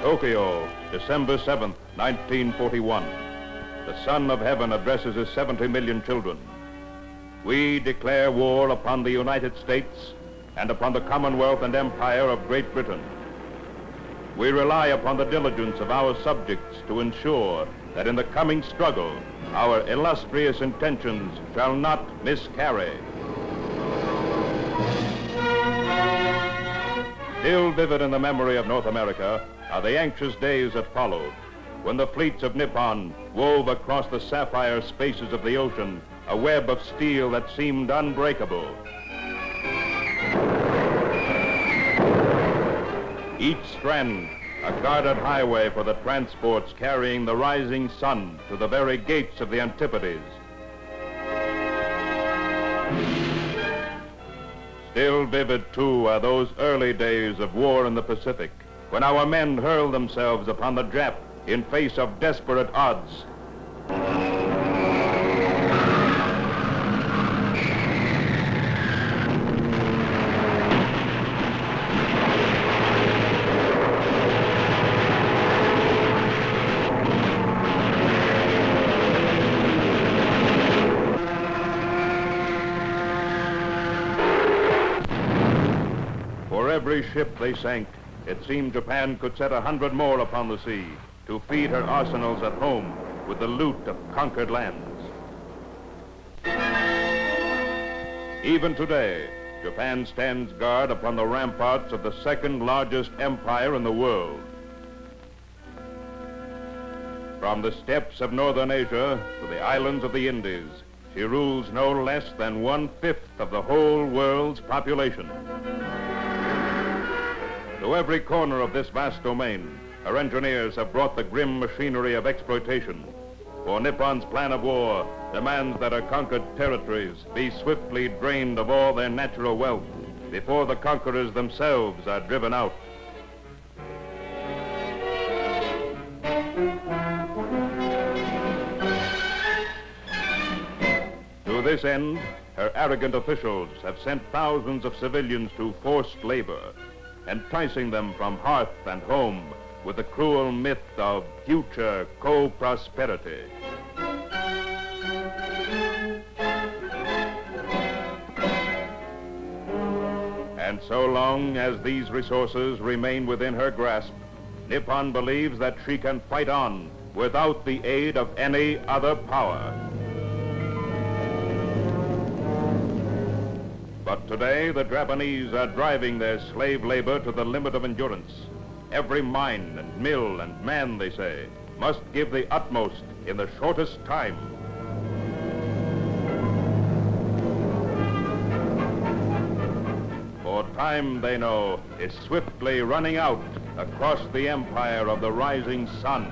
Tokyo, December 7th, 1941. The Son of Heaven addresses his 70 million children. We declare war upon the United States and upon the Commonwealth and Empire of Great Britain. We rely upon the diligence of our subjects to ensure that in the coming struggle, our illustrious intentions shall not miscarry. Still vivid in the memory of North America are the anxious days that followed, when the fleets of Nippon wove across the sapphire spaces of the ocean a web of steel that seemed unbreakable. Each strand a guarded highway for the transports carrying the rising sun to the very gates of the Antipodes. Still vivid, too, are those early days of war in the Pacific, when our men hurled themselves upon the Jap in face of desperate odds. For every ship they sank, it seemed Japan could set 100 more upon the sea to feed her arsenals at home with the loot of conquered lands. Even today, Japan stands guard upon the ramparts of the second largest empire in the world. From the steppes of northern Asia to the islands of the Indies, she rules no less than 1/5 of the whole world's population. To every corner of this vast domain, her engineers have brought the grim machinery of exploitation. For Nippon's plan of war demands that her conquered territories be swiftly drained of all their natural wealth before the conquerors themselves are driven out. To this end, her arrogant officials have sent thousands of civilians to forced labor, enticing them from hearth and home with the cruel myth of future co-prosperity. And so long as these resources remain within her grasp, Nippon believes that she can fight on without the aid of any other power. But today, the Japanese are driving their slave labor to the limit of endurance. Every mine and mill and man, they say, must give the utmost in the shortest time. For time, they know, is swiftly running out across the empire of the rising sun.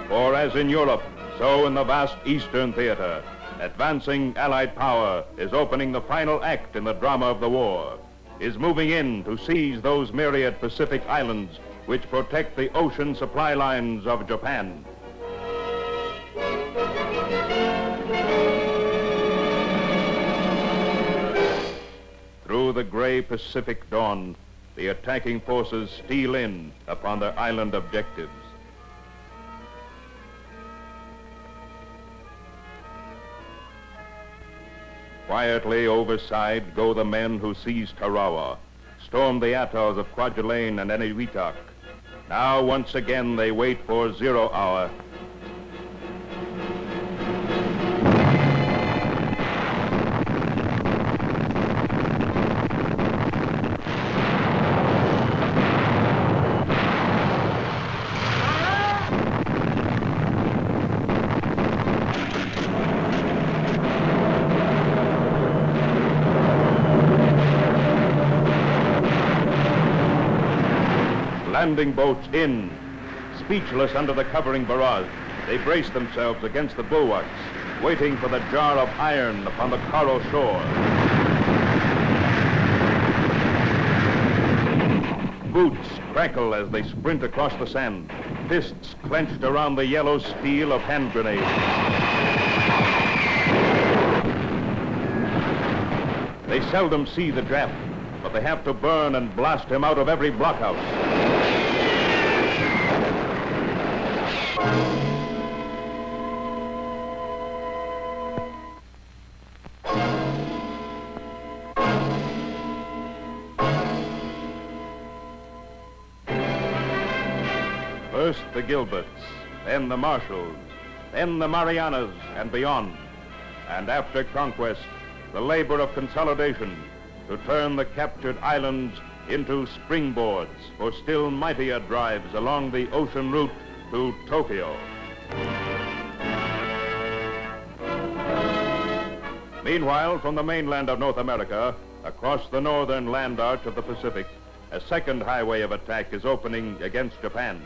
For as in Europe, so in the vast Eastern theater, advancing Allied power is opening the final act in the drama of the war, is moving in to seize those myriad Pacific islands which protect the ocean supply lines of Japan. Through the gray Pacific dawn, the attacking forces steal in upon their island objectives. Quietly overside go the men who seized Tarawa, stormed the atolls of Kwajalein and Eniwetok. Now once again they wait for 0 hour. Landing boats in. Speechless under the covering barrage, they brace themselves against the bulwarks, waiting for the jar of iron upon the coral shore. Boots crackle as they sprint across the sand, fists clenched around the yellow steel of hand grenades. They seldom see the Jap, but they have to burn and blast him out of every blockhouse. First the Gilberts, then the Marshalls, then the Marianas and beyond. And after conquest, the labor of consolidation to turn the captured islands into springboards for still mightier drives along the ocean route to Tokyo. Meanwhile, from the mainland of North America, across the northern land arch of the Pacific, a second highway of attack is opening against Japan.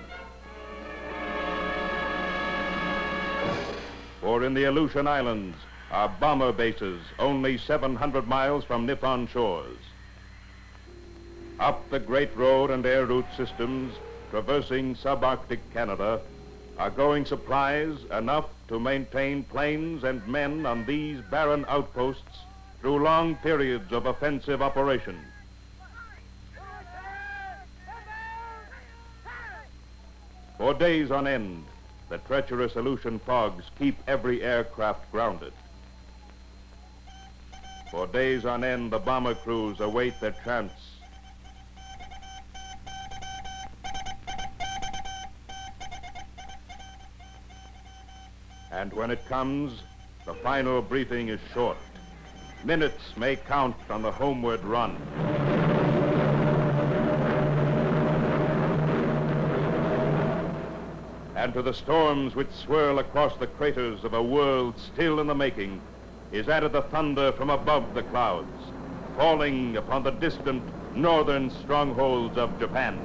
For in the Aleutian Islands are bomber bases only 700 miles from Nippon shores. Up the Great Road and air route systems traversing subarctic Canada are going supplies enough to maintain planes and men on these barren outposts through long periods of offensive operation. For days on end, the treacherous Aleutian fogs keep every aircraft grounded. For days on end, the bomber crews await their chance. And when it comes, the final briefing is short. Minutes may count on the homeward run. And to the storms which swirl across the craters of a world still in the making is added the thunder from above the clouds, falling upon the distant northern strongholds of Japan.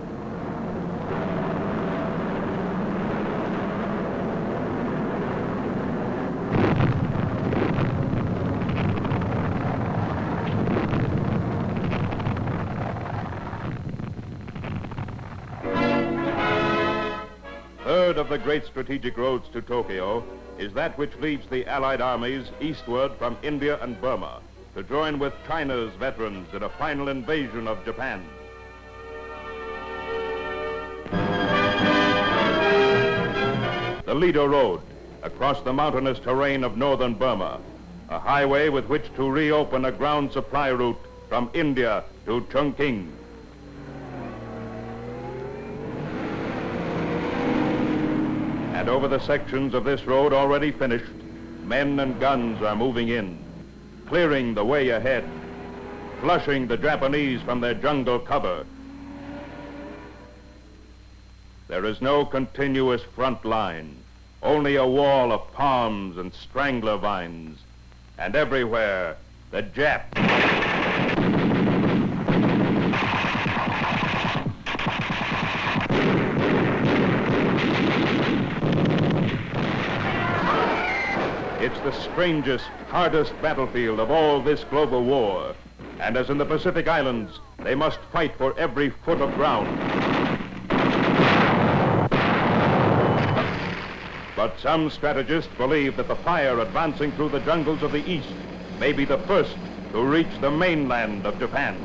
Third of the great strategic roads to Tokyo is that which leads the Allied armies eastward from India and Burma to join with China's veterans in a final invasion of Japan. The Lido Road, across the mountainous terrain of northern Burma, a highway with which to reopen a ground supply route from India to Chongqing. And over the sections of this road already finished, men and guns are moving in, clearing the way ahead, flushing the Japanese from their jungle cover. There is no continuous front line, only a wall of palms and strangler vines, and everywhere, the Jap. It's the strangest, hardest battlefield of all this global war. And as in the Pacific Islands, they must fight for every foot of ground. But some strategists believe that the fire advancing through the jungles of the East may be the first to reach the mainland of Japan.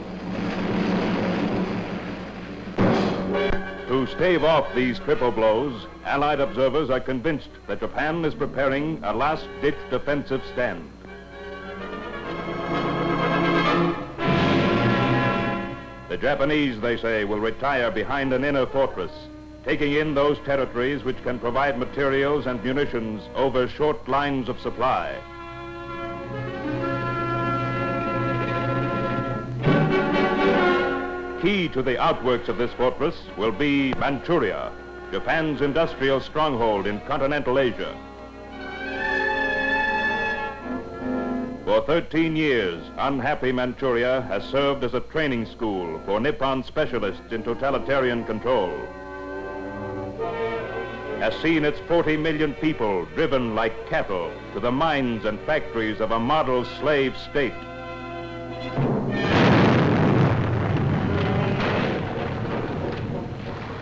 To stave off these triple blows, Allied observers are convinced that Japan is preparing a last-ditch defensive stand. The Japanese, they say, will retire behind an inner fortress, taking in those territories which can provide materials and munitions over short lines of supply. Key to the outworks of this fortress will be Manchuria, Japan's industrial stronghold in continental Asia. For 13 years, unhappy Manchuria has served as a training school for Nippon specialists in totalitarian control. Has seen its 40 million people driven like cattle to the mines and factories of a model slave state.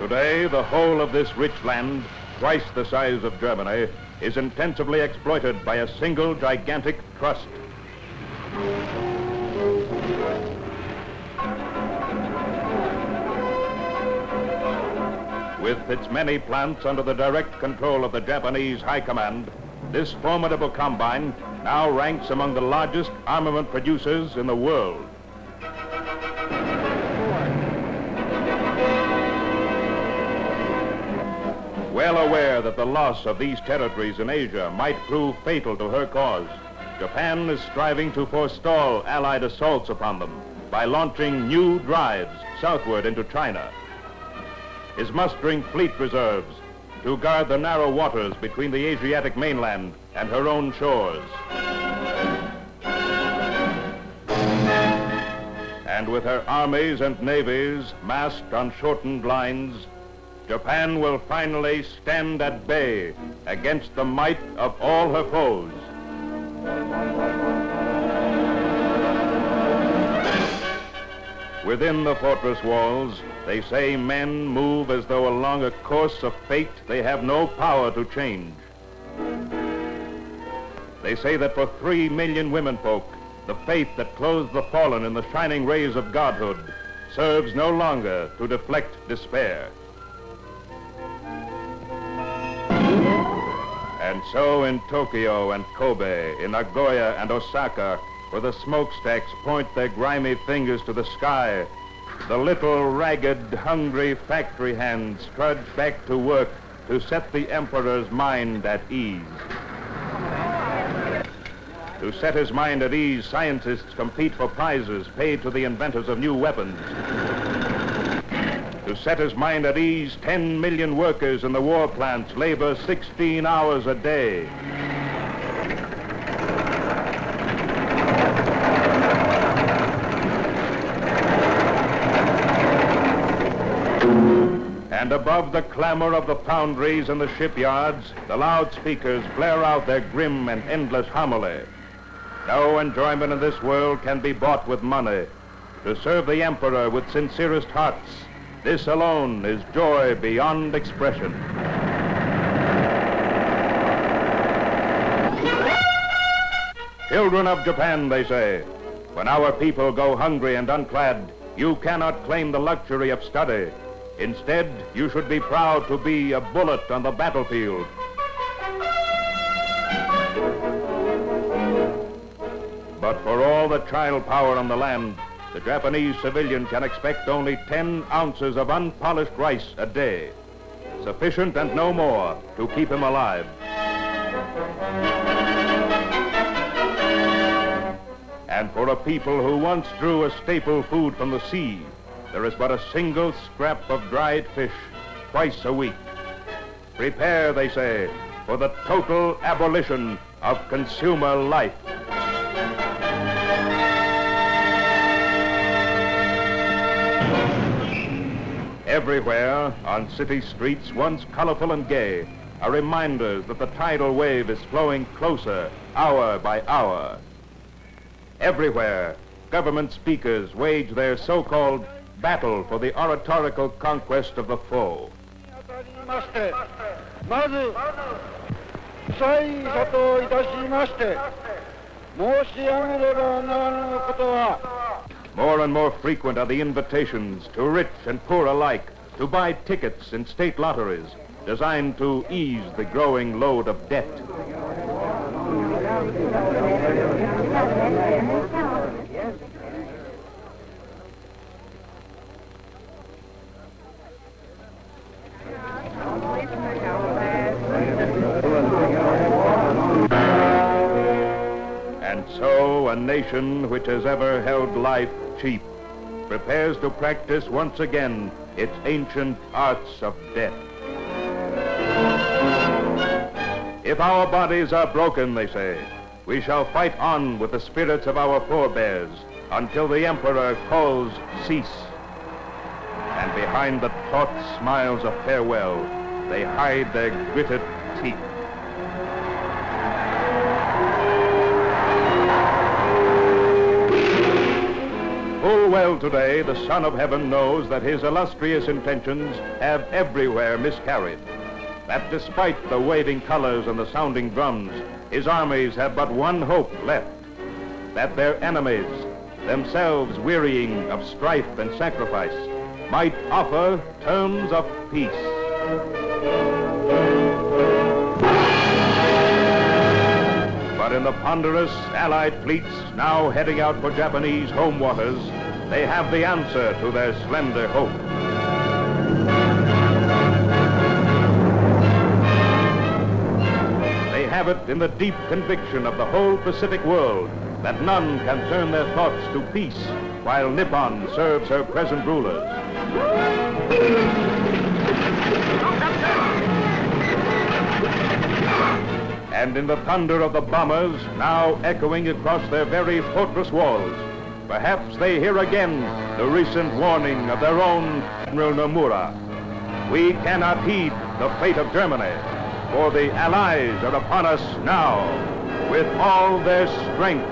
Today, the whole of this rich land, twice the size of Germany, is intensively exploited by a single gigantic trust. With its many plants under the direct control of the Japanese High Command, this formidable combine now ranks among the largest armament producers in the world. Well aware that the loss of these territories in Asia might prove fatal to her cause, Japan is striving to forestall Allied assaults upon them by launching new drives southward into China. Is mustering fleet reserves to guard the narrow waters between the Asiatic mainland and her own shores. And with her armies and navies massed on shortened lines, Japan will finally stand at bay against the might of all her foes. Within the fortress walls, they say men move as though along a course of fate they have no power to change. They say that for 3 million womenfolk, the faith that clothes the fallen in the shining rays of godhood serves no longer to deflect despair. And so in Tokyo and Kobe, in Nagoya and Osaka, where the smokestacks point their grimy fingers to the sky, the little, ragged, hungry factory hands trudge back to work to set the emperor's mind at ease. To set his mind at ease, scientists compete for prizes paid to the inventors of new weapons. To set his mind at ease, 10 million workers in the war plants labor 16 hours a day. And above the clamor of the foundries and the shipyards, the loudspeakers blare out their grim and endless homily. No enjoyment in this world can be bought with money. To serve the emperor with sincerest hearts, this alone is joy beyond expression. Children of Japan, they say, when our people go hungry and unclad, you cannot claim the luxury of study. Instead, you should be proud to be a bullet on the battlefield. But for all the child power on the land, the Japanese civilian can expect only 10 ounces of unpolished rice a day, sufficient and no more to keep him alive. And for a people who once drew a staple food from the sea, there is but a single scrap of dried fish twice a week. Prepare, they say, for the total abolition of consumer life. Everywhere, on city streets once colorful and gay, are reminders that the tidal wave is flowing closer, hour by hour. Everywhere, government speakers wage their so-called battle for the oratorical conquest of the foe. More and more frequent are the invitations to rich and poor alike to buy tickets in state lotteries designed to ease the growing load of debt. And so a nation which has ever held life cheap prepares to practice once again its ancient arts of death. If our bodies are broken, they say, we shall fight on with the spirits of our forebears until the emperor calls cease. And behind the taut smiles of farewell, they hide their gritted teeth. Full well today, the Son of Heaven knows that his illustrious intentions have everywhere miscarried. That despite the waving colors and the sounding drums, his armies have but one hope left, that their enemies, themselves wearying of strife and sacrifice, might offer terms of peace. But in the ponderous Allied fleets now heading out for Japanese home waters, they have the answer to their slender hope. They have it in the deep conviction of the whole Pacific world that none can turn their thoughts to peace while Nippon serves her present rulers. And in the thunder of the bombers now echoing across their very fortress walls, perhaps they hear again the recent warning of their own Admiral Nomura. We cannot heed the fate of Germany, for the Allies are upon us now with all their strength.